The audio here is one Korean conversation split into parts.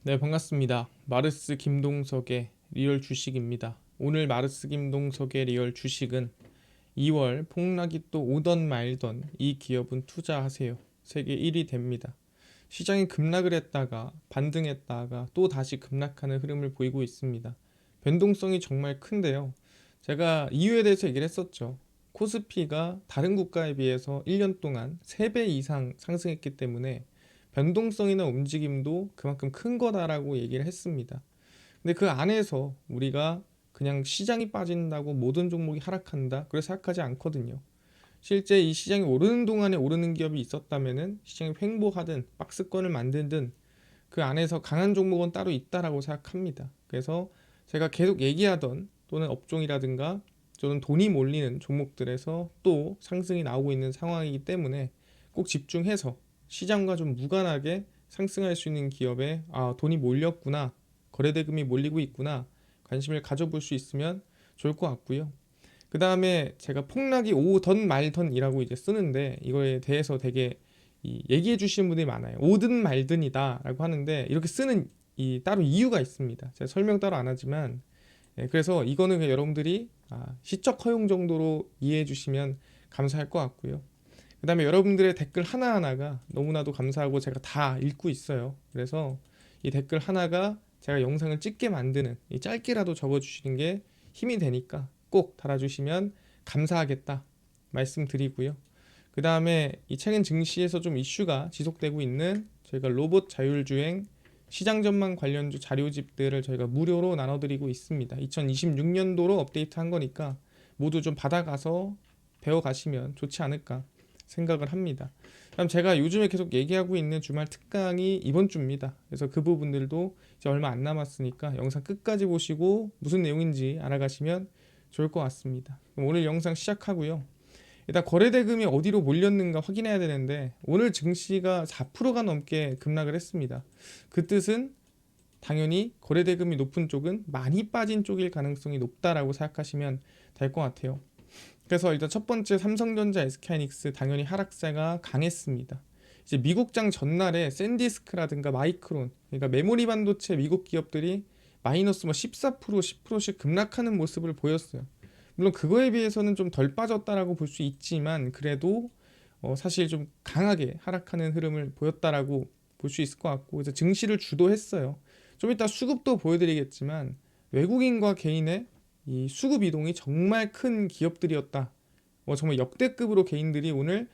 네, 반갑습니다. 마르스 김동석의 리얼 주식입니다. 오늘 마르스 김동석의 리얼 주식은 2월 폭락이 또 오던 말던 이 기업은 투자하세요. 세계 1위 됩니다. 시장이 급락을 했다가 반등했다가 또 다시 급락하는 흐름을 보이고 있습니다. 변동성이 정말 큰데요. 제가 이유에 대해서 얘기를 했었죠. 코스피가 다른 국가에 비해서 1년 동안 3배 이상 상승했기 때문에 변동성이나 움직임도 그만큼 큰 거다라고 얘기를 했습니다. 근데 그 안에서 우리가 그냥 시장이 빠진다고 모든 종목이 하락한다, 그렇게 생각하지 않거든요. 실제 이 시장이 오르는 동안에 오르는 기업이 있었다면은 시장이 횡보하든 박스권을 만들든 그 안에서 강한 종목은 따로 있다라고 생각합니다. 그래서 제가 계속 얘기하던 또는 업종이라든가 또는 돈이 몰리는 종목들에서 또 상승이 나오고 있는 상황이기 때문에 꼭 집중해서 시장과 좀 무관하게 상승할 수 있는 기업에 돈이 몰렸구나, 거래대금이 몰리고 있구나, 관심을 가져볼 수 있으면 좋을 것 같고요. 그 다음에 제가 폭락이 오던 말던이라고 이제 쓰는데 이거에 대해서 되게 얘기해 주시는 분들이 많아요. 오든 말든이다라고 하는데 이렇게 쓰는 따로 이유가 있습니다. 제가 설명 따로 안 하지만 그래서 이거는 그냥 여러분들이 시적 허용 정도로 이해해 주시면 감사할 것 같고요. 그 다음에 여러분들의 댓글 하나하나가 너무나도 감사하고 제가 다 읽고 있어요. 그래서 이 댓글 하나가 제가 영상을 찍게 만드는 이 짧게라도 적어주시는 게 힘이 되니까 꼭 달아주시면 감사하겠다 말씀드리고요. 그 다음에 이 최근 증시에서 좀 이슈가 지속되고 있는 저희가 로봇 자율주행 시장 전망 관련주 자료집들을 저희가 무료로 나눠드리고 있습니다. 2026년도로 업데이트한 거니까 모두 좀 받아가서 배워가시면 좋지 않을까 생각을 합니다. 그럼 제가 요즘에 계속 얘기하고 있는 주말 특강이 이번 주입니다. 그래서 그 부분들도 이제 얼마 안 남았으니까 영상 끝까지 보시고 무슨 내용인지 알아가시면 좋을 것 같습니다. 그럼 오늘 영상 시작하고요. 일단 거래대금이 어디로 몰렸는가 확인해야 되는데 오늘 증시가 4%가 넘게 급락을 했습니다. 그 뜻은 당연히 거래대금이 높은 쪽은 많이 빠진 쪽일 가능성이 높다라고 생각하시면 될 것 같아요. 그래서 일단 첫 번째 삼성전자, SK하이닉스 당연히 하락세가 강했습니다. 이제 미국장 전날에 샌디스크라든가 마이크론, 그러니까 메모리 반도체 미국 기업들이 마이너스 14%, 10%씩 급락하는 모습을 보였어요. 물론 그거에 비해서는 좀 덜 빠졌다라고 볼 수 있지만 그래도 사실 좀 강하게 하락하는 흐름을 보였다라고 볼 수 있을 것 같고, 그래서 증시를 주도했어요. 좀 이따 수급도 보여드리겠지만 외국인과 개인의 이 수급 이동이 정말 큰 기업들이었다. 정말 역대급으로 개인들이 오늘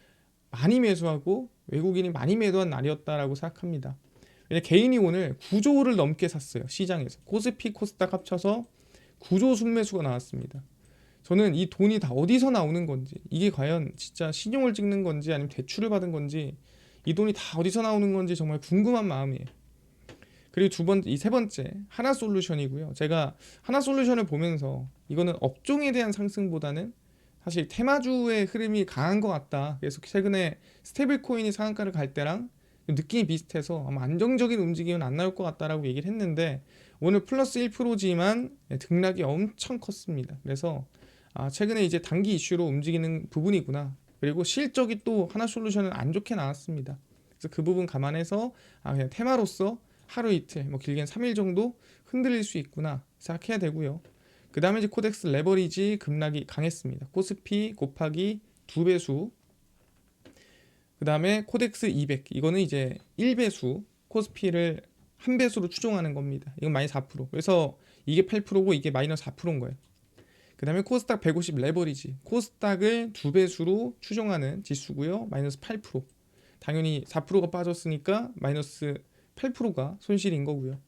많이 매수하고 외국인이 많이 매도한 날이었다라고 생각합니다. 왜냐 개인이 오늘 9조를 넘게 샀어요. 시장에서 코스피 코스닥 합쳐서 9조 순매수가 나왔습니다. 저는 이 돈이 다 어디서 나오는 건지, 이게 과연 진짜 신용을 찍는 건지 아니면 대출을 받은 건지, 이 돈이 다 어디서 나오는 건지 정말 궁금한 마음이에요. 그리고 이 세 번째 하나솔루션이고요. 제가 하나솔루션을 보면서 이거는 업종에 대한 상승보다는 사실 테마주의 흐름이 강한 것 같다. 그래서 최근에 스테이블 코인이 상한가를 갈 때랑 느낌이 비슷해서 아마 안정적인 움직임은 안 나올 것 같다라고 얘기를 했는데 오늘 플러스 1%지만 등락이 엄청 컸습니다. 그래서 최근에 이제 단기 이슈로 움직이는 부분이구나. 그리고 실적이 또 하나솔루션은 안 좋게 나왔습니다. 그래서 그 부분 감안해서 그냥 테마로서 하루 이틀, 길게는 3일 정도 흔들릴 수 있구나 생각해야 되고요. 그 다음에 이제 코덱스 레버리지 급락이 강했습니다. 코스피 곱하기 2배수. 그 다음에 코덱스 200, 이거는 이제 1배수, 코스피를 1배수로 추종하는 겁니다. 이건 마이너스 4%. 그래서 이게 8%고 이게 마이너스 4%인 거예요. 그 다음에 코스닥 150 레버리지, 코스닥을 2배수로 추종하는 지수고요. 마이너스 8%. 당연히 4%가 빠졌으니까 마이너스 8%가 손실인 거고요.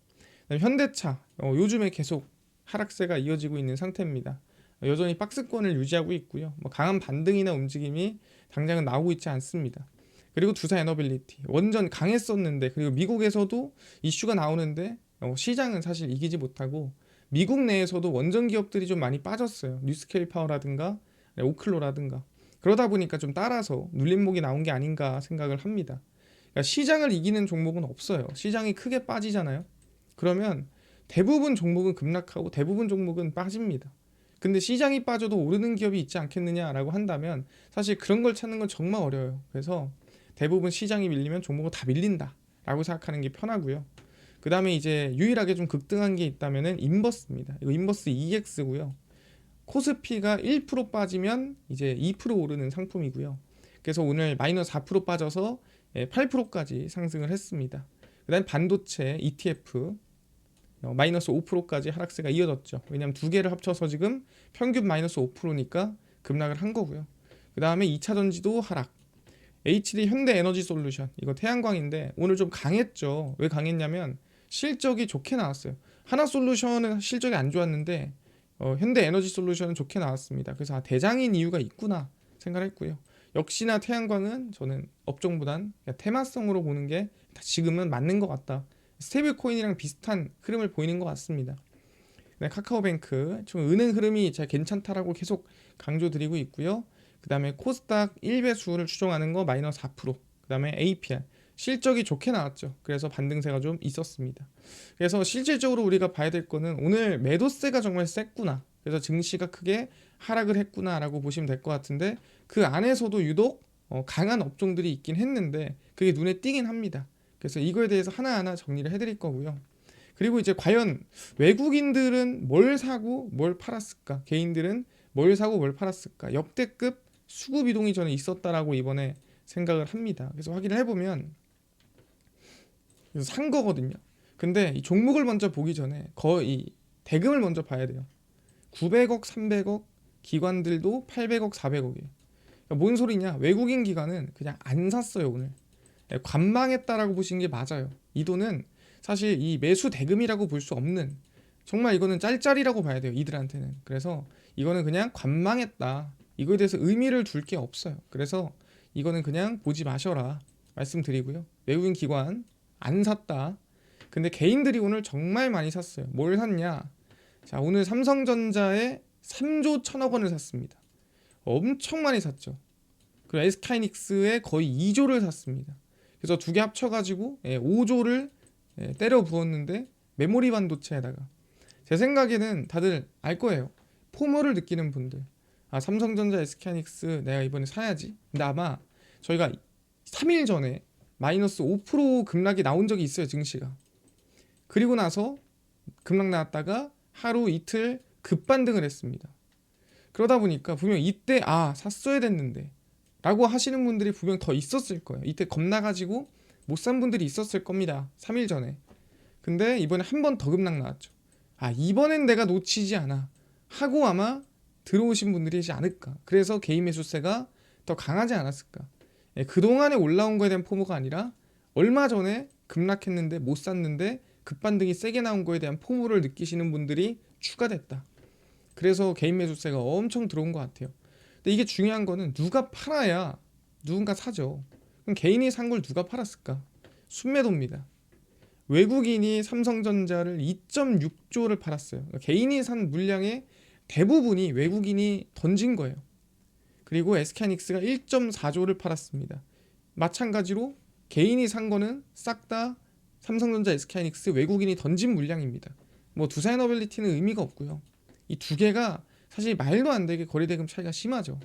현대차 요즘에 계속 하락세가 이어지고 있는 상태입니다. 여전히 박스권을 유지하고 있고요. 강한 반등이나 움직임이 당장은 나오고 있지 않습니다. 그리고 두산에너빌리티 원전 강했었는데, 그리고 미국에서도 이슈가 나오는데 시장은 사실 이기지 못하고 미국 내에서도 원전 기업들이 좀 많이 빠졌어요. 뉴스케일 파워라든가 오클로라든가. 그러다 보니까 좀 따라서 눌림목이 나온 게 아닌가 생각을 합니다. 그러니까 시장을 이기는 종목은 없어요. 시장이 크게 빠지잖아요. 그러면 대부분 종목은 급락하고 대부분 종목은 빠집니다. 근데 시장이 빠져도 오르는 기업이 있지 않겠느냐라고 한다면 사실 그런 걸 찾는 건 정말 어려워요. 그래서 대부분 시장이 밀리면 종목은 다 밀린다라고 생각하는 게 편하고요. 그 다음에 이제 유일하게 좀 급등한 게 있다면은 인버스입니다. 이거 인버스 EX고요. 코스피가 1% 빠지면 이제 2% 오르는 상품이고요. 그래서 오늘 마이너스 4% 빠져서 8%까지 상승을 했습니다. 그 다음에 반도체 ETF 마이너스 5%까지 하락세가 이어졌죠. 왜냐하면 두 개를 합쳐서 지금 평균 마이너스 5%니까 급락을 한 거고요. 그 다음에 2차전지도 하락. HD 현대에너지솔루션 이거 태양광인데 오늘 좀 강했죠. 왜 강했냐면 실적이 좋게 나왔어요. 하나솔루션은 실적이 안 좋았는데 현대에너지솔루션은 좋게 나왔습니다. 그래서 대장인 이유가 있구나 생각했고요. 역시나 태양광은 저는 업종보단 테마성으로 보는 게 지금은 맞는 것 같다. 스테이블 코인이랑 비슷한 흐름을 보이는 것 같습니다. 네, 카카오뱅크 좀 은행 흐름이 잘 괜찮다라고 계속 강조드리고 있고요. 그 다음에 코스닥 1배수를 추종하는 거 마이너스 4%. 그 다음에 APR 실적이 좋게 나왔죠. 그래서 반등세가 좀 있었습니다. 그래서 실질적으로 우리가 봐야 될 거는 오늘 매도세가 정말 셌구나. 그래서 증시가 크게 하락을 했구나라고 보시면 될 것 같은데 그 안에서도 유독 강한 업종들이 있긴 했는데 그게 눈에 띄긴 합니다. 그래서 이거에 대해서 하나하나 정리를 해드릴 거고요. 그리고 이제 과연 외국인들은 뭘 사고 뭘 팔았을까? 개인들은 뭘 사고 뭘 팔았을까? 역대급 수급 이동이 저는 있었다라고 이번에 생각을 합니다. 그래서 확인을 해보면 산 거거든요. 근데 이 종목을 먼저 보기 전에 거의 대금을 먼저 봐야 돼요. 900억, 300억, 기관들도 800억, 400억이에요. 그러니까 뭔 소리냐? 외국인 기관은 그냥 안 샀어요, 오늘. 관망했다라고 보시는 게 맞아요. 이 돈은 사실 이 매수 대금이라고 볼 수 없는 정말 이거는 짤짤이라고 봐야 돼요, 이들한테는. 그래서 이거는 그냥 관망했다. 이거에 대해서 의미를 둘 게 없어요. 그래서 이거는 그냥 보지 마셔라 말씀드리고요. 외국인 기관 안 샀다. 근데 개인들이 오늘 정말 많이 샀어요. 뭘 샀냐? 자, 오늘 삼성전자에 3조 1천억 원을 샀습니다. 엄청 많이 샀죠. 그리고 SK하이닉스에 거의 2조를 샀습니다. 그래서 두 개 합쳐가지고 5조를 때려 부었는데 메모리 반도체에다가 제 생각에는 다들 알 거예요. 포모를 느끼는 분들. 아, 삼성전자, SK하이닉스 내가 이번에 사야지. 근데 아마 저희가 3일 전에 마이너스 5% 급락이 나온 적이 있어요, 증시가. 그리고 나서 급락 나왔다가 하루 이틀 급반등을 했습니다. 그러다 보니까 분명 이때 샀어야 됐는데 라고 하시는 분들이 분명 더 있었을 거예요. 이때 겁나가지고 못 산 분들이 있었을 겁니다. 3일 전에. 근데 이번에 한 번 더 급락 나왔죠. 이번엔 내가 놓치지 않아 하고 아마 들어오신 분들이지 않을까. 그래서 개인 매수세가 더 강하지 않았을까. 그동안에 올라온 거에 대한 포모가 아니라 얼마 전에 급락했는데 못 샀는데 급반등이 세게 나온 거에 대한 포모를 느끼시는 분들이 추가됐다. 그래서 개인 매수세가 엄청 들어온 것 같아요. 근데 이게 중요한 거는 누가 팔아야 누군가 사죠. 그럼 개인이 산 걸 누가 팔았을까? 순매도입니다. 외국인이 삼성전자를 2.6조를 팔았어요. 그러니까 개인이 산 물량의 대부분이 외국인이 던진 거예요. 그리고 SK하이닉스가 1.4조를 팔았습니다. 마찬가지로 개인이 산 거는 싹 다 삼성전자, SK하이닉스 외국인이 던진 물량입니다. 뭐 두사이너빌리티는 의미가 없고요. 이 두 개가 사실 말도 안 되게 거래대금 차이가 심하죠.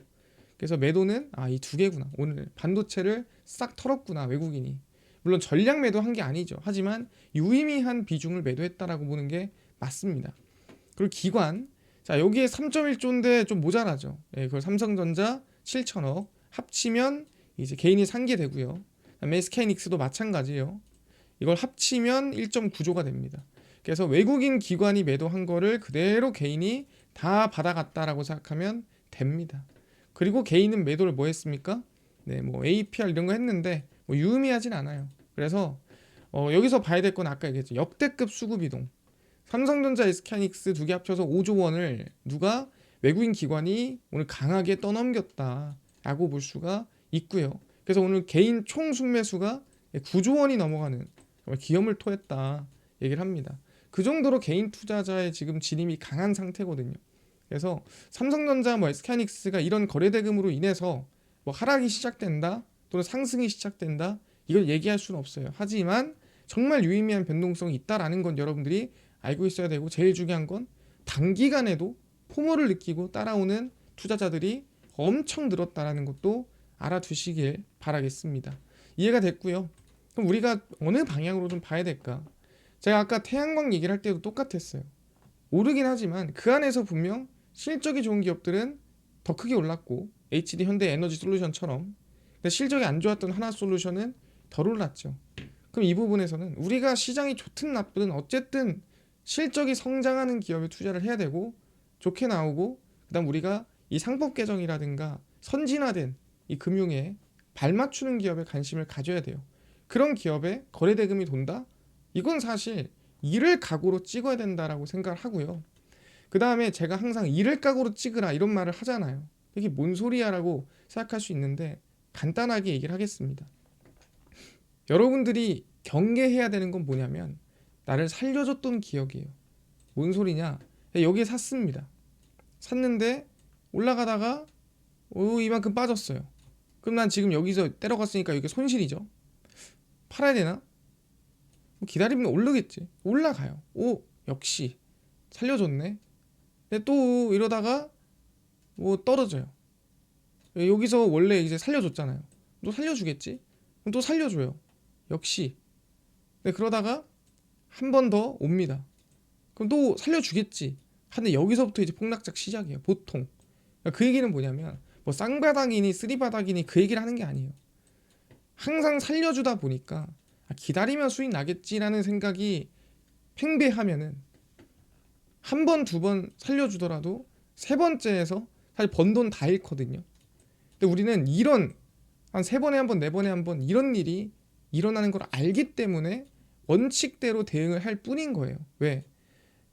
그래서 매도는 이 두 개구나. 오늘 반도체를 싹 털었구나, 외국인이. 물론 전량 매도한 게 아니죠. 하지만 유의미한 비중을 매도했다라고 보는 게 맞습니다. 그리고 기관, 자 여기에 3.1조인데 좀 모자라죠. 그걸 삼성전자 7천억 합치면 이제 개인이 산 게 되고요. 그다음에 SK하이닉스도 마찬가지예요. 이걸 합치면 1.9조가 됩니다. 그래서 외국인 기관이 매도한 거를 그대로 개인이 다 받아갔다라고 생각하면 됩니다. 그리고 개인은 매도를 뭐 했습니까? 뭐 APR 이런 거 했는데 뭐 유의미하진 않아요. 그래서 여기서 봐야 될 건 아까 얘기했죠. 역대급 수급 이동. 삼성전자, SK하이닉스 두 개 합쳐서 5조 원을 누가 외국인 기관이 오늘 강하게 떠넘겼다라고 볼 수가 있고요. 그래서 오늘 개인 총 순매수가 9조 원이 넘어가는 정말 기염을 토했다 얘기를 합니다. 그 정도로 개인 투자자의 지금 진입이 강한 상태거든요. 그래서 삼성전자, SK하이닉스가 이런 거래대금으로 인해서 뭐 하락이 시작된다 또는 상승이 시작된다 이걸 얘기할 수는 없어요. 하지만 정말 유의미한 변동성이 있다라는 건 여러분들이 알고 있어야 되고 제일 중요한 건 단기간에도 포모를 느끼고 따라오는 투자자들이 엄청 늘었다라는 것도 알아두시길 바라겠습니다. 이해가 됐고요. 그럼 우리가 어느 방향으로 좀 봐야 될까? 제가 아까 태양광 얘기를 할 때도 똑같았어요. 오르긴 하지만 그 안에서 분명 실적이 좋은 기업들은 더 크게 올랐고 HD 현대 에너지 솔루션처럼, 근데 실적이 안 좋았던 하나솔루션은 덜 올랐죠. 그럼 이 부분에서는 우리가 시장이 좋든 나쁘든 어쨌든 실적이 성장하는 기업에 투자를 해야 되고, 좋게 나오고 그다음 우리가 이 상법 개정이라든가 선진화된 이 금융에 발맞추는 기업에 관심을 가져야 돼요. 그런 기업에 거래대금이 돈다? 이건 사실 이를 각오로 찍어야 된다라고 생각을 하고요. 그 다음에 제가 항상 이를 각오로 찍으라 이런 말을 하잖아요. 이게 뭔 소리야라고 생각할 수 있는데 간단하게 얘기를 하겠습니다. 여러분들이 경계해야 되는 건 뭐냐면 나를 살려줬던 기억이에요. 뭔 소리냐? 여기에 샀습니다. 샀는데 올라가다가 이만큼 빠졌어요. 그럼 난 지금 여기서 때려갔으니까 이게 손실이죠. 팔아야 되나? 기다리면 오르겠지. 올라가요. 역시 살려줬네. 근데 또 이러다가 떨어져요. 여기서 원래 이제 살려줬잖아요. 또 살려주겠지? 그럼 또 살려줘요. 역시. 근데 그러다가 한 번 더 옵니다. 그럼 또 살려주겠지. 근데 여기서부터 이제 폭락작 시작이에요. 보통. 그러니까 그 얘기는 뭐냐면 뭐 쌍바닥이니 쓰리바닥이니 그 얘기를 하는 게 아니에요. 항상 살려주다 보니까 기다리면 수익 나겠지라는 생각이 팽배하면은 한 번, 두 번 살려주더라도 세 번째에서 사실 번 돈 다 잃거든요. 근데 우리는 이런 한 세 번에 한 번, 네 번에 한 번 이런 일이 일어나는 걸 알기 때문에 원칙대로 대응을 할 뿐인 거예요. 왜?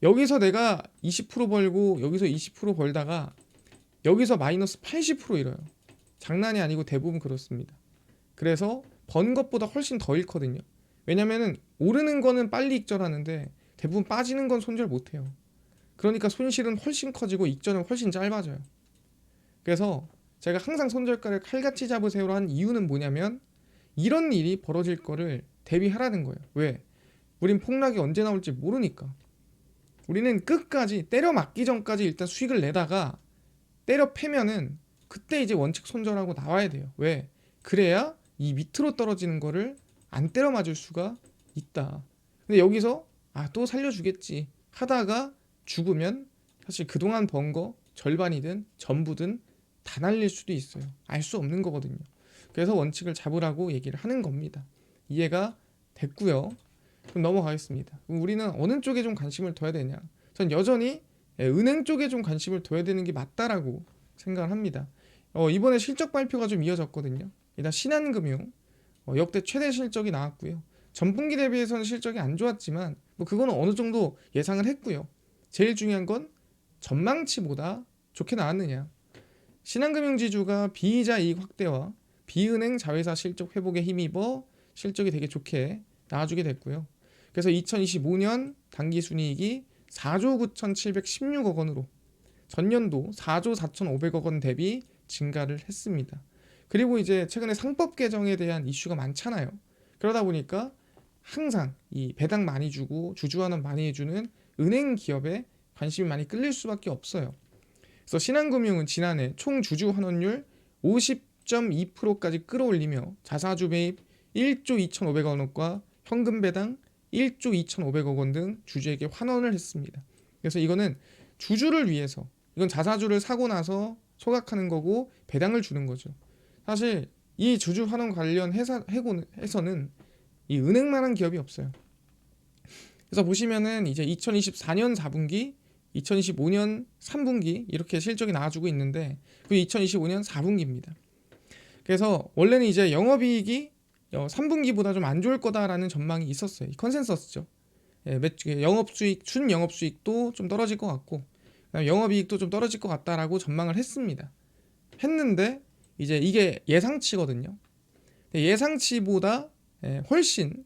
여기서 내가 20% 벌고 여기서 20% 벌다가 여기서 마이너스 80% 잃어요. 장난이 아니고 대부분 그렇습니다. 그래서 번 것보다 훨씬 더 잃거든요. 왜냐면은 오르는 거는 빨리 익절하는데 대부분 빠지는 건 손절 못해요. 그러니까 손실은 훨씬 커지고 익절은 훨씬 짧아져요. 그래서 제가 항상 손절가를 칼같이 잡으세요로 한 이유는 뭐냐면 이런 일이 벌어질 거를 대비하라는 거예요. 왜? 우린 폭락이 언제 나올지 모르니까. 우리는 끝까지 때려 맞기 전까지 일단 수익을 내다가 때려 패면은 그때 이제 원칙 손절하고 나와야 돼요. 왜? 그래야 이 밑으로 떨어지는 거를 안 때려 맞을 수가 있다. 근데 여기서 또 살려주겠지 하다가 죽으면 사실 그동안 번 거 절반이든 전부든 다 날릴 수도 있어요. 알 수 없는 거거든요. 그래서 원칙을 잡으라고 얘기를 하는 겁니다. 이해가 됐고요. 그럼 넘어가겠습니다. 그럼 우리는 어느 쪽에 좀 관심을 둬야 되냐? 전 여전히 은행 쪽에 좀 관심을 둬야 되는 게 맞다라고 생각을 합니다. 이번에 실적 발표가 좀 이어졌거든요. 일단 신한금융 역대 최대 실적이 나왔고요. 전분기 대비해서는 실적이 안 좋았지만 뭐 그거는 어느 정도 예상을 했고요. 제일 중요한 건 전망치보다 좋게 나왔느냐. 신한금융지주가 비이자 이익 확대와 비은행 자회사 실적 회복에 힘입어 실적이 되게 좋게 나와주게 됐고요. 그래서 2025년 당기순이익이 4조 9,716억 원으로 전년도 4조 4,500억 원 대비 증가를 했습니다. 그리고 이제 최근에 상법 개정에 대한 이슈가 많잖아요. 그러다 보니까 항상 이 배당 많이 주고 주주환원 많이 해주는 은행 기업에 관심이 많이 끌릴 수밖에 없어요. 그래서 신한금융은 지난해 총 주주 환원율 50.2%까지 끌어올리며 자사주 매입 1조 2,500억 원과 현금 배당 1조 2,500억 원 등 주주에게 환원을 했습니다. 그래서 이거는 주주를 위해서, 이건 자사주를 사고 나서 소각하는 거고 배당을 주는 거죠. 사실 이 주주 환원 관련 회사에서는 이 은행만한 기업이 없어요. 그래서 보시면은 이제 2024년 4분기, 2025년 3분기 이렇게 실적이 나와주고 있는데 그 2025년 4분기입니다. 그래서 원래는 이제 영업이익이 3분기보다 좀 안 좋을 거다라는 전망이 있었어요. 컨센서스죠. 영업수익, 순영업수익도 좀 떨어질 것 같고 영업이익도 좀 떨어질 것 같다라고 전망을 했는데 이제 이게 예상치거든요. 예상치보다 훨씬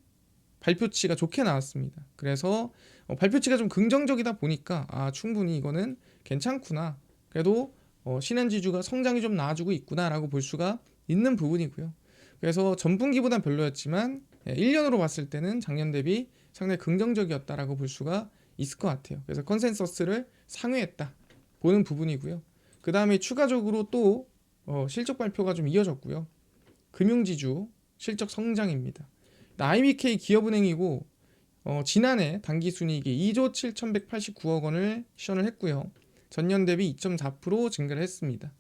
발표치가 좋게 나왔습니다. 그래서 발표치가 좀 긍정적이다 보니까 충분히 이거는 괜찮구나. 그래도 신한지주가 성장이 좀 나와주고 있구나라고 볼 수가 있는 부분이고요. 그래서 전분기보단 별로였지만 1년으로 봤을 때는 작년 대비 상당히 긍정적이었다라고 볼 수가 있을 것 같아요. 그래서 컨센서스를 상회했다 보는 부분이고요. 그 다음에 추가적으로 또 실적 발표가 좀 이어졌고요. 금융지주 실적 성장입니다. IBK 기업은행이고 지난해 당기순이익이 2조 7,189억 원을 시현을 했고요. 전년 대비 2.4% 증가를 했습니다.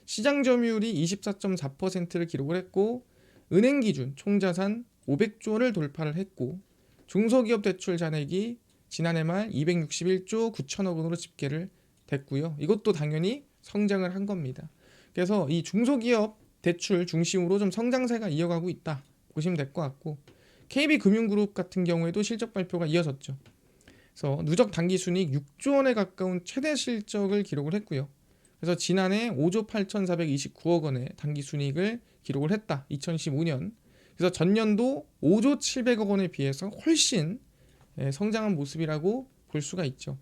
시장 점유율이 24.4%를 기록을 했고 은행 기준 총자산 500조 원을 돌파를 했고 중소기업 대출 잔액이 지난해 말 261조 9천억 원으로 집계를 됐고요. 이것도 당연히 성장을 한 겁니다. 그래서 이 중소기업 대출 중심으로 좀 성장세가 이어가고 있다 보시면 될 것 같고 KB금융그룹 같은 경우에도 실적 발표가 이어졌죠. 그래서 누적 당기순이익 6조 원에 가까운 최대 실적을 기록을 했고요. 그래서 지난해 5조 8,429억 원의 당기순이익을 기록을 했다. 2015년. 그래서 전년도 5조 700억 원에 비해서 훨씬 성장한 모습이라고 볼 수가 있죠.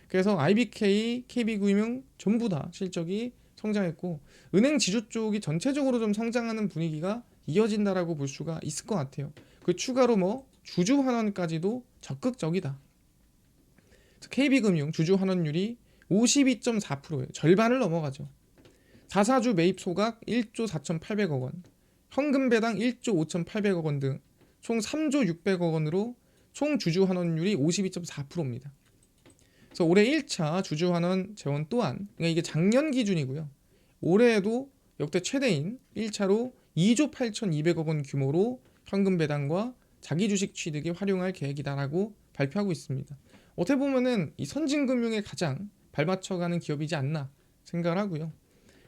그래서 IBK, KB금융 전부 다 실적이 성장했고 은행 지주 쪽이 전체적으로 좀 성장하는 분위기가 이어진다라고 볼 수가 있을 것 같아요. 그 추가로 뭐 주주 환원까지도 적극적이다. KB금융 주주 환원율이 52.4%예요. 절반을 넘어가죠. 자사주 매입 소각 1조 4,800억 원, 현금 배당 1조 5,800억 원 등 총 3조 600억 원으로 총 주주 환원율이 52.4%입니다. 그래서 올해 1차 주주 환원 재원 또한 그러니까 이게 작년 기준이고요. 올해에도 역대 최대인 1차로 2조 8,200억 원 규모로 현금 배당과 자기 주식 취득에 활용할 계획이다라고 발표하고 있습니다. 어떻게 보면은 이 선진금융에 가장 발맞춰가는 기업이지 않나 생각을 하고요.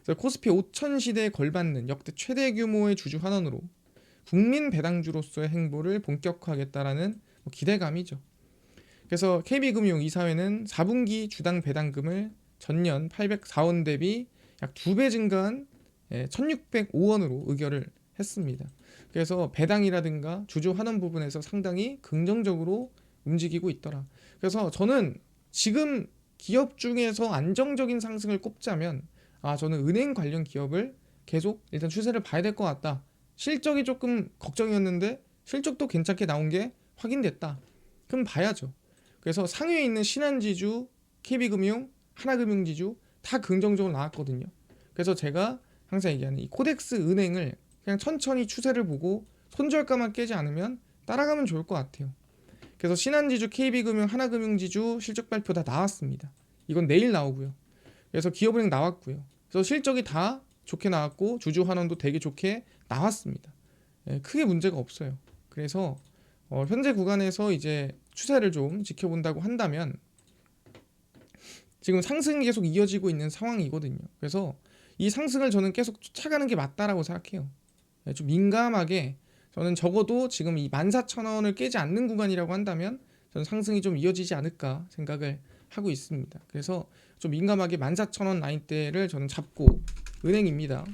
그래서 코스피 5천 시대에 걸맞는 역대 최대 규모의 주주 환원으로 국민 배당주로서의 행보를 본격화하겠다라는 기대감이죠. 그래서 KB금융 이사회는 4분기 주당 배당금을 전년 804원 대비 약 2배 증가한 1,605원으로 의결을 했습니다. 그래서 배당이라든가 주주 환원 부분에서 상당히 긍정적으로 움직이고 있더라. 그래서 저는 지금 기업 중에서 안정적인 상승을 꼽자면 저는 은행 관련 기업을 계속 일단 추세를 봐야 될 것 같다. 실적이 조금 걱정이었는데 실적도 괜찮게 나온 게 확인됐다. 그럼 봐야죠. 그래서 상위에 있는 신한지주, KB금융, 하나금융지주 다 긍정적으로 나왔거든요. 그래서 제가 항상 얘기하는 이 코덱스 은행을 그냥 천천히 추세를 보고 손절가만 깨지 않으면 따라가면 좋을 것 같아요. 그래서 신한지주, KB금융, 하나금융지주 실적 발표 다 나왔습니다. 이건 내일 나오고요. 그래서 기업은행 나왔고요. 그래서 실적이 다 좋게 나왔고 주주 환원도 되게 좋게 나왔습니다. 크게 문제가 없어요. 그래서 현재 구간에서 이제 추세를 좀 지켜본다고 한다면 지금 상승이 계속 이어지고 있는 상황이거든요. 그래서 이 상승을 저는 계속 쫓아가는 게 맞다라고 생각해요. 좀 민감하게 저는 적어도 지금 이 14,000원을 깨지 않는 구간이라고 한다면 저는 상승이 좀 이어지지 않을까 생각을 하고 있습니다. 그래서 좀 민감하게 14,000원 라인대를 저는 잡고 은행입니다.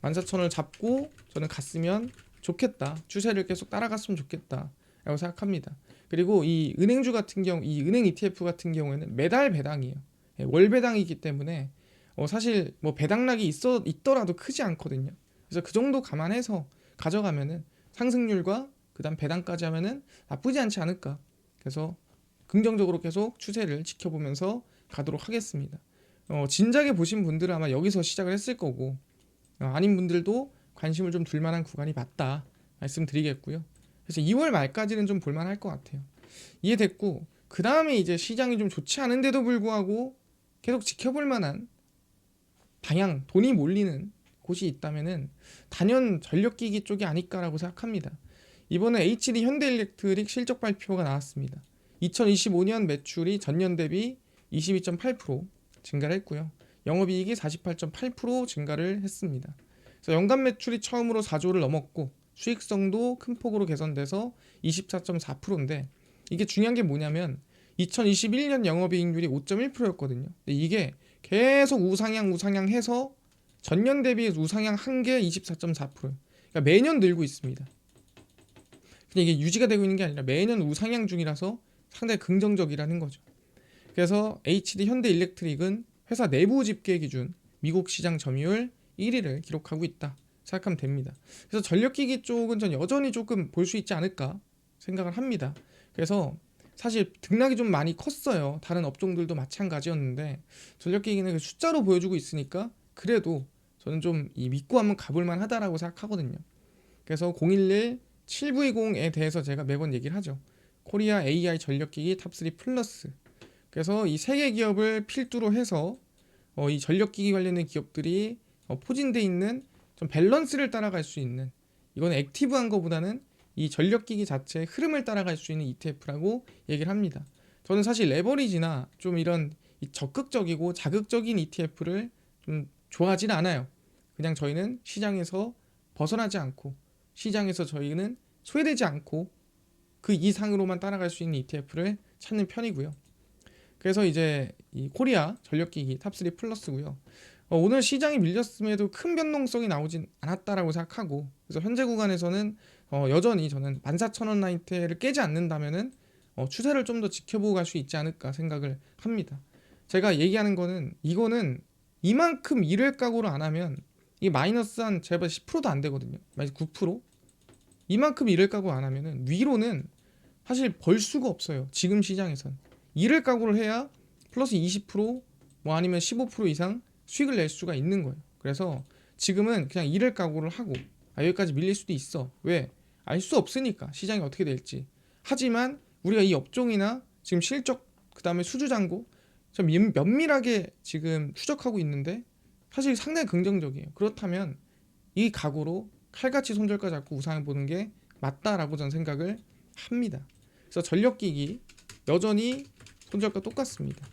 14,000원을 잡고 저는 갔으면 좋겠다. 추세를 계속 따라갔으면 좋겠다. 라고 생각합니다. 그리고 이 은행주 같은 경우, 이 은행 ETF 같은 경우에는 매달 배당이에요. 월 배당이기 때문에 사실 뭐 배당락이 있더라도 크지 않거든요. 그래서 그 정도 감안해서 가져가면은 상승률과 그다음 배당까지 하면은 나쁘지 않지 않을까. 그래서 긍정적으로 계속 추세를 지켜보면서 가도록 하겠습니다. 진작에 보신 분들은 아마 여기서 시작을 했을 거고 아닌 분들도 관심을 좀 둘 만한 구간이 맞다 말씀드리겠고요. 그래서 2월 말까지는 좀 볼만할 것 같아요. 이해됐고 그 다음에 이제 시장이 좀 좋지 않은데도 불구하고 계속 지켜볼 만한 방향, 돈이 몰리는 곳이 있다면은 단연 전력기기 쪽이 아닐까라고 생각합니다. 이번에 HD 현대일렉트릭 실적 발표가 나왔습니다. 2025년 매출이 전년 대비 22.8% 증가를 했고요. 영업이익이 48.8% 증가를 했습니다. 그래서 연간 매출이 처음으로 4조를 넘었고 수익성도 큰 폭으로 개선돼서 24.4%인데 이게 중요한 게 뭐냐면 2021년 영업이익률이 5.1%였거든요. 근데 이게 계속 우상향해서 전년 대비 우상향한 게 24.4%예요. 그러니까 매년 늘고 있습니다. 그냥 이게 유지가 되고 있는 게 아니라 매년 우상향 중이라서 상당히 긍정적이라는 거죠. 그래서 HD 현대일렉트릭은 회사 내부 집계 기준 미국 시장 점유율 1위를 기록하고 있다 생각하면 됩니다. 그래서 전력기기 쪽은 전 여전히 조금 볼 수 있지 않을까 생각을 합니다. 그래서 사실 등락이 좀 많이 컸어요. 다른 업종들도 마찬가지였는데 전력기기는 숫자로 보여주고 있으니까 그래도 저는 좀 이 믿고 한번 가볼 만하다라고 생각하거든요. 그래서 011 7V0에 대해서 제가 매번 얘기를 하죠. 코리아 AI 전력기기 탑3 플러스. 그래서 이 세 개 기업을 필두로 해서 이 전력기기 관련된 기업들이 포진돼 있는 좀 밸런스를 따라갈 수 있는, 이거는 액티브한 것보다는 이 전력기기 자체의 흐름을 따라갈 수 있는 ETF라고 얘기를 합니다. 저는 사실 레버리지나 좀 이런 적극적이고 자극적인 ETF를 좀 좋아하진 않아요. 그냥 저희는 시장에서 벗어나지 않고, 시장에서 저희는 소외되지 않고 그 이상으로만 따라갈 수 있는 ETF를 찾는 편이고요. 그래서 이제 이 코리아 전력기기 탑3 플러스고요. 오늘 시장이 밀렸음에도 큰 변동성이 나오진 않았다라고 생각하고, 그래서 현재 구간에서는 여전히 저는 14,000원 라인대를 깨지 않는다면은 추세를 좀 더 지켜보고 갈 수 있지 않을까 생각을 합니다. 제가 얘기하는 거는, 이거는 이만큼 이를 각오를 안 하면 이 마이너스 한 제발 10%도 안 되거든요. 마이너스 9%? 이만큼 이를 각오 안 하면은 위로는 사실 벌 수가 없어요. 지금 시장에선 이를 각오를 해야 플러스 20%뭐 아니면 15% 이상 수익을 낼 수가 있는 거예요. 그래서 지금은 그냥 이를 각오를 하고, 여기까지 밀릴 수도 있어. 왜? 알 수 없으니까, 시장이 어떻게 될지. 하지만 우리가 이 업종이나 지금 실적, 그 다음에 수주잔고 좀 면밀하게 지금 추적하고 있는데 사실 상당히 긍정적이에요. 그렇다면 이 각오로 칼같이 손절가 잡고 우상을 보는 게 맞다라고 저는 생각을 합니다. 그래서 전력기기 여전히 손절가 똑같습니다.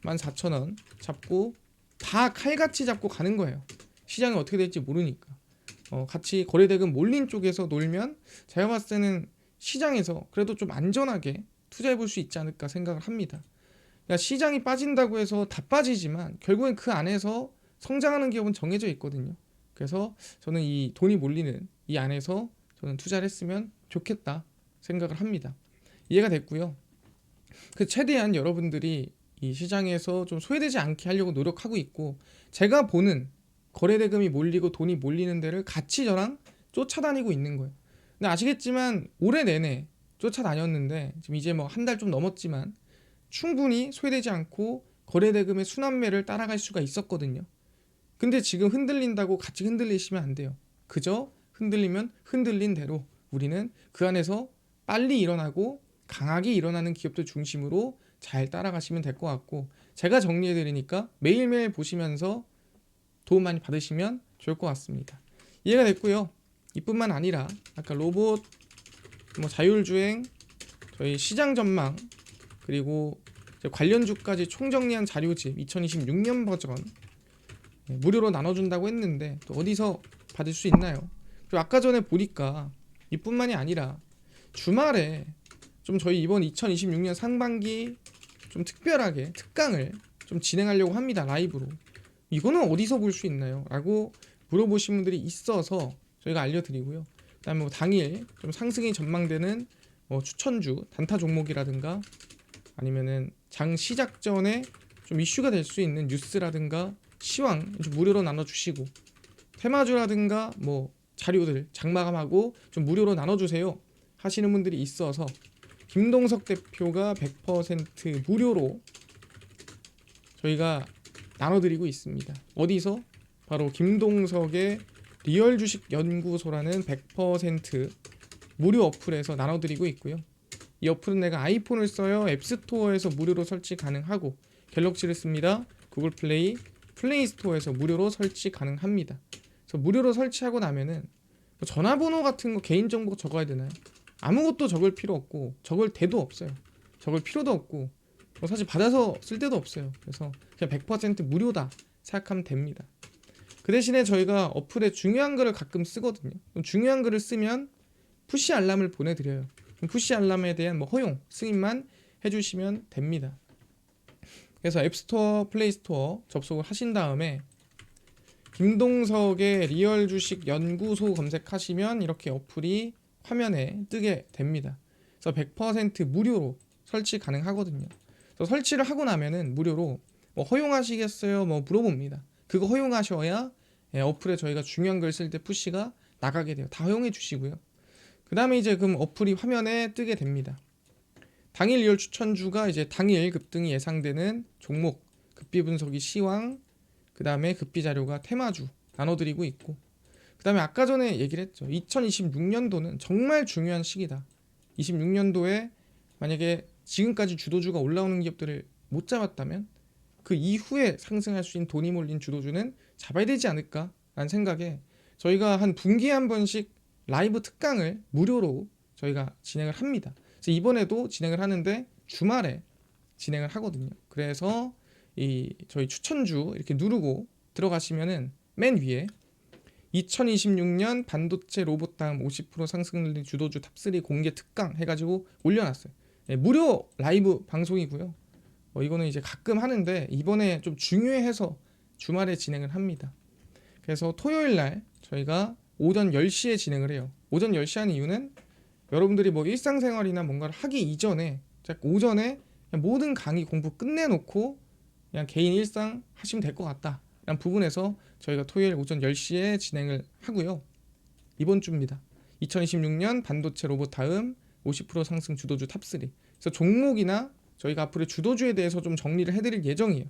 14,000원 잡고 다 칼같이 잡고 가는 거예요. 시장이 어떻게 될지 모르니까. 같이 거래대금 몰린 쪽에서 놀면 제가 봤을 때는 시장에서 그래도 좀 안전하게 투자해 볼 수 있지 않을까 생각을 합니다. 그러니까 시장이 빠진다고 해서 다 빠지지만 결국엔 그 안에서 성장하는 기업은 정해져 있거든요. 그래서 저는 이 돈이 몰리는 이 안에서 저는 투자를 했으면 좋겠다 생각을 합니다. 이해가 됐고요. 그 최대한 여러분들이 이 시장에서 좀 소외되지 않게 하려고 노력하고 있고, 제가 보는 거래대금이 몰리고 돈이 몰리는 데를 같이 저랑 쫓아다니고 있는 거예요. 근데 아시겠지만 올해 내내 쫓아다녔는데 지금 이제 뭐 한 달 좀 넘었지만 충분히 소외되지 않고 거래대금의 순환매를 따라갈 수가 있었거든요. 근데 지금 흔들린다고 같이 흔들리시면 안 돼요. 그저 흔들리면 흔들린 대로 우리는 그 안에서 빨리 일어나고 강하게 일어나는 기업들 중심으로 잘 따라가시면 될 것 같고, 제가 정리해 드리니까 매일매일 보시면서 도움 많이 받으시면 좋을 것 같습니다. 이해가 됐고요. 이뿐만 아니라 아까 로봇, 뭐 자율주행, 저희 시장 전망, 그리고 관련주까지 총정리한 자료집 2026년 버전 무료로 나눠준다고 했는데 또 어디서 받을 수 있나요? 그리고 아까 전에 보니까 이뿐만이 아니라 주말에 좀 저희 이번 2026년 상반기 좀 특별하게 특강을 좀 진행하려고 합니다. 라이브로. 이거는 어디서 볼 수 있나요? 라고 물어보신 분들이 있어서 저희가 알려드리고요. 그 다음에 뭐 당일 좀 상승이 전망되는 추천주, 단타 종목이라든가 아니면은 장 시작 전에 좀 이슈가 될 수 있는 뉴스라든가 시황 좀 무료로 나눠주시고, 테마주라든가 뭐 자료들 장마감하고 좀 무료로 나눠주세요 하시는 분들이 있어서 김동석 대표가 100% 무료로 저희가 나눠드리고 있습니다. 어디서? 바로 김동석의 리얼 주식 연구소라는 100% 무료 어플에서 나눠드리고 있고요. 이 어플은 내가 아이폰을 써요. 앱스토어에서 무료로 설치 가능하고, 갤럭시를 씁니다. 구글 플레이, 플레이 스토어에서 무료로 설치 가능합니다. 그래서 무료로 설치하고 나면은 뭐 전화번호 같은 거 개인정보 적어야 되나요? 아무것도 적을 필요 없고 적을 데도 없어요. 적을 필요도 없고 뭐 사실 받아서 쓸 데도 없어요. 그래서 그냥 100% 무료다 생각하면 됩니다. 그 대신에 저희가 어플에 중요한 글을 가끔 쓰거든요. 그럼 중요한 글을 쓰면 푸시 알람을 보내드려요. 그럼 푸시 알람에 대한 뭐 허용, 승인만 해주시면 됩니다. 그래서 앱스토어, 플레이스토어 접속을 하신 다음에 김동석의 리얼 주식 연구소 검색하시면 이렇게 어플이 화면에 뜨게 됩니다. 그래서 100% 무료로 설치 가능하거든요. 그래서 설치를 하고 나면은 무료로 뭐 허용하시겠어요? 뭐 물어봅니다. 그거 허용하셔야 어플에 저희가 중요한 글 쓸 때 푸시가 나가게 돼요. 다 허용해 주시고요. 그 다음에 이제 그럼 어플이 화면에 뜨게 됩니다. 당일 리얼 추천주가 이제 당일 급등이 예상되는 종목, 급비 분석이 시황, 그 다음에 급비 자료가 테마주 나눠드리고 있고, 그다음에 아까 전에 얘기를 했죠. 2026년도는 정말 중요한 시기다. 26년도에 만약에 지금까지 주도주가 올라오는 기업들을 못 잡았다면 그 이후에 상승할 수 있는 돈이 몰린 주도주는 잡아야 되지 않을까라는 생각에 저희가 한 분기에 한 번씩 라이브 특강을 무료로 저희가 진행을 합니다. 그래서 이번에도 진행을 하는데 주말에 진행을 하거든요. 그래서 이 저희 추천주 이렇게 누르고 들어가시면은 맨 위에 2026년 반도체 로봇 다음 50% 상승 늘린 주도주 탑3 공개 특강 해가지고 올려놨어요. 네, 무료 라이브 방송이고요. 이거는 이제 가끔 하는데 이번에 좀 중요해서 주말에 진행을 합니다. 그래서 토요일 날 저희가 오전 10시에 진행을 해요. 오전 10시 하는 이유는 여러분들이 뭐 일상생활이나 뭔가를 하기 이전에 오전에 그냥 모든 강의 공부 끝내놓고 그냥 개인 일상 하시면 될 것 같다 라는 부분에서 저희가 토요일 오전 10시에 진행을 하고요. 이번 주입니다. 2026년 반도체 로봇 다음 50% 상승 주도주 탑3. 그래서 종목이나 저희가 앞으로 주도주에 대해서 좀 정리를 해드릴 예정이에요.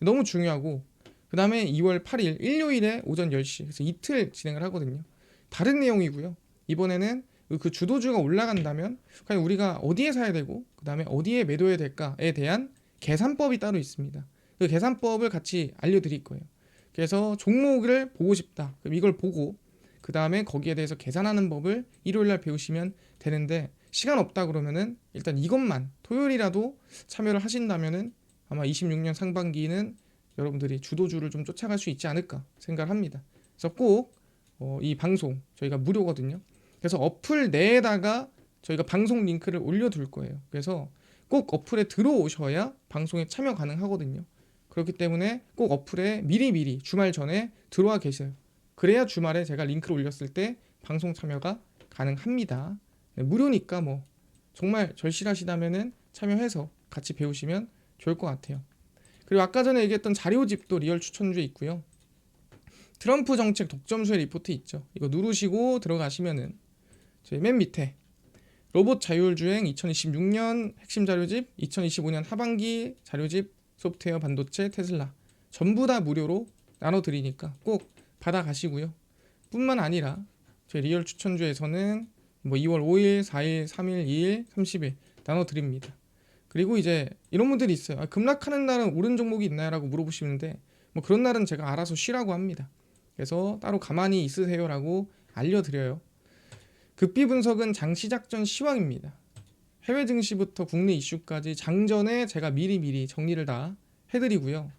너무 중요하고 그 다음에 2월 8일 일요일에 오전 10시 그래서 이틀 진행을 하거든요. 다른 내용이고요. 이번에는 그 주도주가 올라간다면 과연 우리가 어디에 사야 되고 그 다음에 어디에 매도해야 될까에 대한 계산법이 따로 있습니다. 그 계산법을 같이 알려드릴 거예요. 그래서 종목을 보고 싶다. 그럼 이걸 보고 그 다음에 거기에 대해서 계산하는 법을 일요일날 배우시면 되는데 시간 없다 그러면은 일단 이것만 토요일이라도 참여를 하신다면은 아마 26년 상반기는 여러분들이 주도주를 좀 쫓아갈 수 있지 않을까 생각을 합니다. 그래서 꼭 이 방송 저희가 무료거든요. 그래서 어플 내에다가 저희가 방송 링크를 올려둘 거예요. 그래서 꼭 어플에 들어오셔야 방송에 참여 가능하거든요. 그렇기 때문에 꼭 어플에 미리미리 주말 전에 들어와 계세요. 그래야 주말에 제가 링크를 올렸을 때 방송 참여가 가능합니다. 네, 무료니까 뭐 정말 절실하시다면은 참여해서 같이 배우시면 좋을 것 같아요. 그리고 아까 전에 얘기했던 자료집도 리얼 추천주에 있고요. 트럼프 정책 독점수의 리포트 있죠. 이거 누르시고 들어가시면은 저희 맨 밑에 로봇 자율주행 2026년 핵심 자료집, 2025년 하반기 자료집, 소프트웨어 반도체 테슬라 전부 다 무료로 나눠드리니까 꼭 받아가시고요. 뿐만 아니라 저희 리얼 추천주에서는 뭐 2월 5일, 4일, 3일, 2일, 30일 나눠드립니다. 그리고 이제 이런 분들이 있어요. 급락하는 날은 오른 종목이 있나요? 라고 물어보시는데 뭐 그런 날은 제가 알아서 쉬라고 합니다. 그래서 따로 가만히 있으세요 라고 알려드려요. 급비 분석은 장시작 전 시황입니다. 해외 증시부터 국내 이슈까지 장전에 제가 미리미리 정리를 다 해드리고요.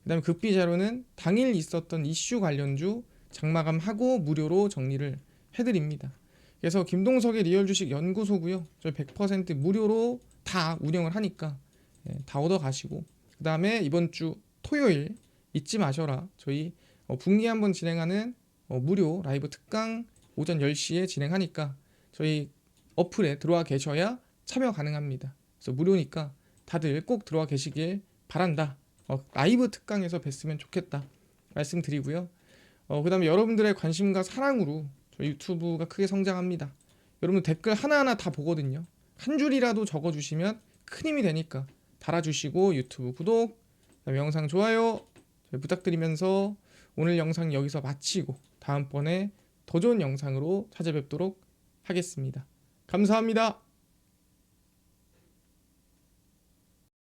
그 다음에 급비 자료는 당일 있었던 이슈 관련주 장마감하고 무료로 정리를 해드립니다. 그래서 김동석의 리얼 주식 연구소고요. 저희 100% 무료로 다 운영을 하니까 다 얻어가시고 그 다음에 이번 주 토요일 잊지 마셔라. 저희 분기 한번 진행하는 무료 라이브 특강 오전 10시에 진행하니까 저희 어플에 들어와 계셔야 참여 가능합니다. 그래서 무료니까 다들 꼭 들어와 계시길 바란다. 라이브 특강에서 뵀으면 좋겠다 말씀드리고요. 그 다음에 여러분들의 관심과 사랑으로 저희 유튜브가 크게 성장합니다. 여러분 댓글 하나하나 다 보거든요. 한 줄이라도 적어주시면 큰 힘이 되니까 달아주시고 유튜브 구독, 그다음에 영상 좋아요 부탁드리면서 오늘 영상 여기서 마치고 다음번에 더 좋은 영상으로 찾아뵙도록 하겠습니다. 감사합니다.